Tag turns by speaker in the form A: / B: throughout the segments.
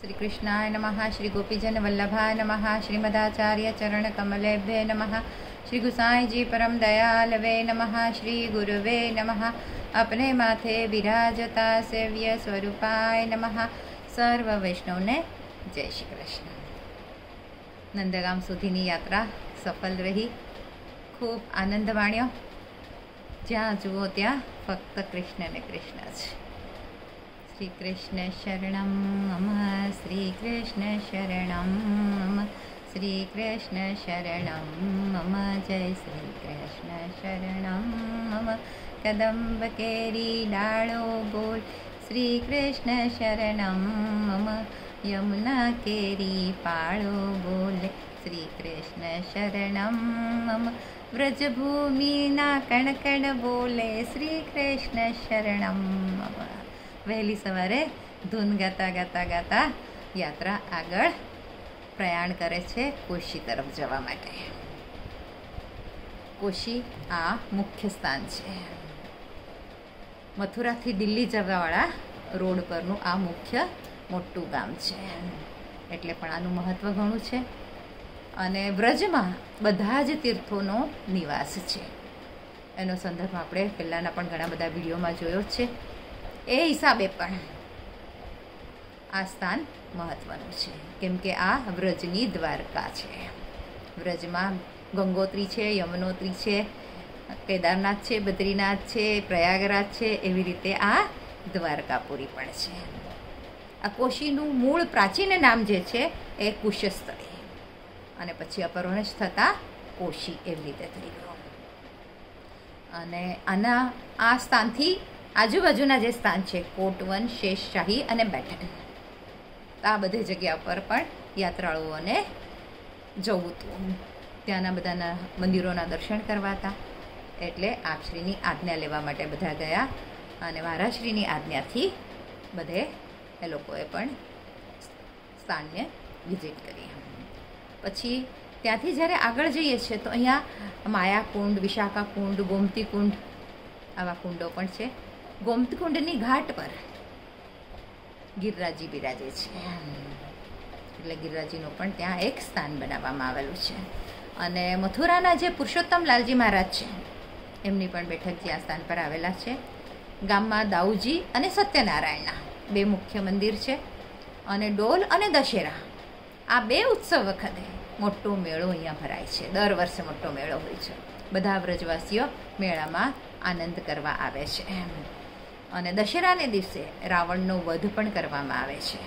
A: श्री कृष्णाय नमः। श्री गोपीजन वल्लभाय नमः। श्रीमदाचार्य चरण कमलेभ्ये नमः। श्री गुसाई जी परम दयालवे नमः। श्री गुरुवे नमः। अपने माथे विराजता सेव्य स्वरूपाय नमः। सर्व वैष्णव ने जय श्री कृष्ण। नंदगाम सुधीनी यात्रा सफल रही। खूब आनंद माण्यो। ज्यां जुओ त्यां फक्त कृष्ण ने कृष्ण ज। श्री कृष्ण शरणं मम। श्री कृष्ण शरणं मम। श्री कृष्ण शरणं मम। जय श्री कृष्ण शरणं मम। कदम्ब केरी डाळो बोल श्री कृष्ण शरणं मम। यमुना केरी पाळो बोल श्री कृष्ण शरणं मम। व्रजभूमिना कणकण बोले श्री कृष्ण शरणं मम। વહેલી સવારે ધૂન ગાતા ગાતા ગાતા યાત્રા આગળ પ્રયાણ કરે છે કોશી તરફ જવા માટે. કોશી આ મુખ્ય સ્થાન છે. મથુરાથી દિલ્હી જવાવાળા રોડ પરનું આ મુખ્ય મોટું ગામ છે, એટલે પણ આનું મહત્ત્વ ઘણું છે. અને વ્રજમાં બધા જ તીર્થોનો નિવાસ છે. એનો સંદર્ભ આપણે પહેલાંના પણ ઘણા બધા વિડીયોમાં જોયો જ છે. એ હિસાબે પણ આ સ્થાન મહત્વનું છે, કેમ કે આ વ્રજની દ્વારકા છે. વ્રજમાં ગંગોત્રી છે, યમનોત્રી છે, કેદારનાથ છે, બદ્રીનાથ છે, પ્રયાગરાજ છે, એવી રીતે આ દ્વારકાપુરી પણ છે. આ કોશીનું મૂળ પ્રાચીન નામ જે છે એ કુશસ્થળી, અને પછી અપભ્રંશ થતાં કોશી એવી રીતે થઈ ગયું. અને આ સ્થાનથી આજુબાજુના જે સ્થાન છે કોટવન, શેષશાહી અને બેઠક, આ બધી જગ્યા પર પણ યાત્રાળુઓને જવું હતું. ત્યાંના બધાના મંદિરોના દર્શન કરવા હતા. એટલે આપશ્રીની આજ્ઞા લેવા માટે બધા ગયા, અને મહારાજશ્રીની આજ્ઞાથી બધે એ લોકોએ પણ સ્થાનને વિઝિટ કરી. પછી ત્યાંથી જ્યારે આગળ જઈએ છીએ તો અહીંયા માયાકુંડ, વિશાખા કુંડ, ગોમતી કુંડ આવા કુંડો પણ છે. ગોમતી કુંડની ઘાટ પર ગિરિરાજી બિરાજે છે, એટલે ગિરિરાજીનું પણ ત્યાં એક સ્થાન બનાવવામાં આવેલું છે. અને મથુરાના જે પુરુષોત્તમ લાલજી મહારાજ છે એમની પણ બેઠક જે આ સ્થાન પર આવેલા છે. ગામમાં દાઉજી અને સત્યનારાયણના બે મુખ્ય મંદિર છે. અને ડોલ અને દશેરા આ બે ઉત્સવ વખતે મોટો મેળો અહીંયા ભરાય છે. દર વર્ષે મોટો મેળો હોય છે. બધા વ્રજવાસીઓ મેળામાં આનંદ કરવા આવે છે. અને દશેરાને દિવસે રાવણનો વધ પણ કરવામાં આવે છે.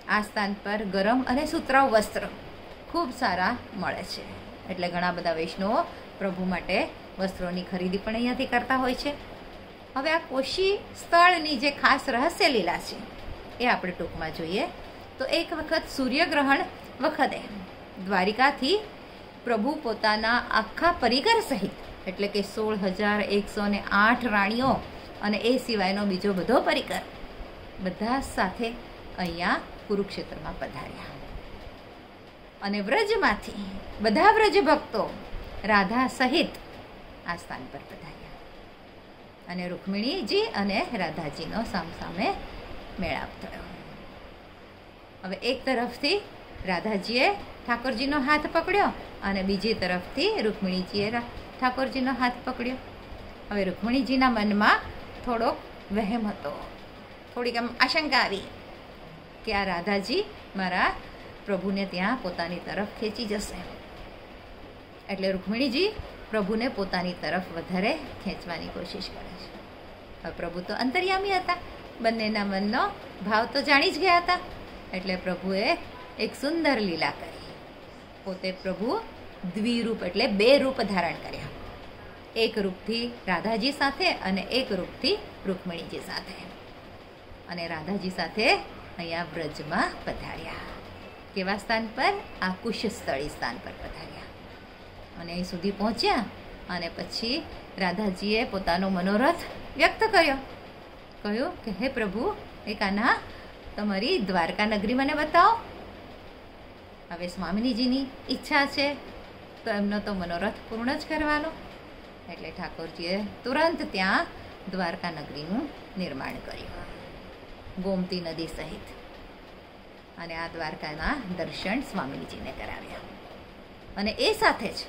A: આ સ્થાન પર ગરમ અને સુતરાઉ વસ્ત્ર ખૂબ સારા મળે છે, એટલે ઘણા બધા વૈષ્ણવો પ્રભુ માટે વસ્ત્રોની ખરીદી પણ અહીંયાથી કરતા હોય છે. હવે આ કોશી સ્થળની જે ખાસ રહસ્ય લીલા છે એ આપણે ટૂંકમાં જોઈએ તો એક વખત સૂર્યગ્રહણ વખતે દ્વારિકાથી પ્રભુ પોતાના આખા પરિકર સહિત, એટલે કે 16,108 રાણીઓ અને એ સિવાયનો બીજો બધો પરિકર બધા સાથે અહીંયા કુરુક્ષેત્રમાં પધાર્યા. અને વ્રજમાંથી બધા વ્રજ ભક્તો રાધા સહિત આ સ્થાન પર પધાર્યા. અને રૂક્મિણીજી અને રાધાજીનો સામસામે મેળાપ થયો. હવે એક તરફથી રાધાજીએ ઠાકોરજીનો હાથ પકડ્યો અને બીજી તરફથી રૂક્મિણીજીએ ઠાકોરજીનો હાથ પકડ્યો. હવે રૂક્મિણીજીના મનમાં થોડોક વહેમ હતો, થોડીક આમ આશંકા આવી કે આ રાધાજી મારા પ્રભુને ત્યાં પોતાની તરફ ખેંચી જશે. એટલે રૂક્મિણીજી પ્રભુને પોતાની તરફ વધારે ખેંચવાની કોશિશ કરે છે. હવે પ્રભુ તો અંતર્યામી હતા, બંનેના મનનો ભાવ તો જાણી જ ગયા હતા. એટલે પ્રભુએ એક સુંદર લીલા કરી. પોતે પ્રભુ દ્વિરૂપ એટલે બે રૂપ ધારણ કર્યા. એક રૂપથી રાધાજી સાથે અને એક રૂપથી રૂક્મિણીજી સાથે. અને રાધાજી સાથે અહીંયા વ્રજમાં પધાર્યા. કેવા સ્થાન પર? આ કુશસ્થળી સ્થાન પર પધાર્યા. અને અહીં સુધી પહોંચ્યા અને પછી રાધાજીએ પોતાનો મનોરથ વ્યક્ત કર્યો. કહ્યું કે હે પ્રભુ, એક આના તમારી દ્વારકા નગરી મને બતાવો. હવે સ્વામિનીજીની ઈચ્છા છે તો એમનો તો મનોરથ પૂર્ણ જ કરવાનો. એટલે ઠાકોરજીએ તુરંત ત્યાં દ્વારકા નગરીનું નિર્માણ કર્યું, ગોમતી નદી સહિત. અને આ દ્વારકાના દર્શન સ્વામીજીને કરાવ્યા. અને એ સાથે જ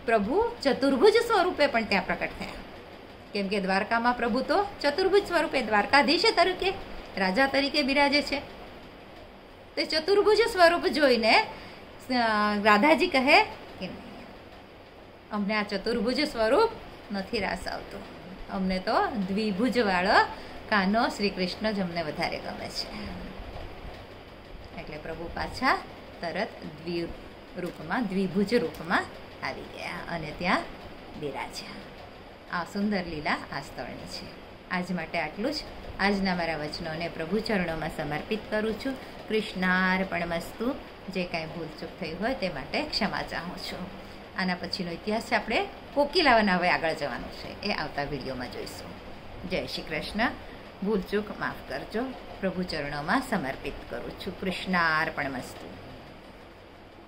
A: પ્રભુ ચતુર્ભુજ સ્વરૂપે પણ ત્યાં પ્રકટ થયા. કેમ કે દ્વારકામાં પ્રભુ તો ચતુર્ભુજ સ્વરૂપે દ્વારકાધીશ તરીકે રાજા તરીકે બિરાજે છે. તે ચતુર્ભુજ સ્વરૂપ જોઈને રાધાજી કહે કે નહીં, અમને આ ચતુર્ભુજ સ્વરૂપ નથી રાસ આવતું, અમને તો દ્વિભુજવાળો કાનો શ્રી કૃષ્ણ જ અમને વધારે ગમે છે. એટલે પ્રભુ પાછા તરત દ્વિભુજ રૂપમાં આવી ગયા અને ત્યાં બિરાજ્યા. આ સુંદર લીલા આ સ્થળની છે. આજ માટે આટલું જ. આજના મારા વચનોને પ્રભુ ચરણોમાં સમર્પિત કરું છું. કૃષ્ણાર્પણમસ્તુ. જે કાંઈ ભૂલચૂક થઈ હોય તે માટે ક્ષમા ચાહું છું. આના પછીનો ઇતિહાસ આપણે કોકિલાવાના હવે આગળ જવાનું છે, એ આવતા વિડીયોમાં જોઈશું. જય શ્રી કૃષ્ણ. ભૂલચૂક માફ કરજો. પ્રભુ ચરણોમાં સમર્પિત કરું છું. કૃષ્ણાર્પણમસ્તુ.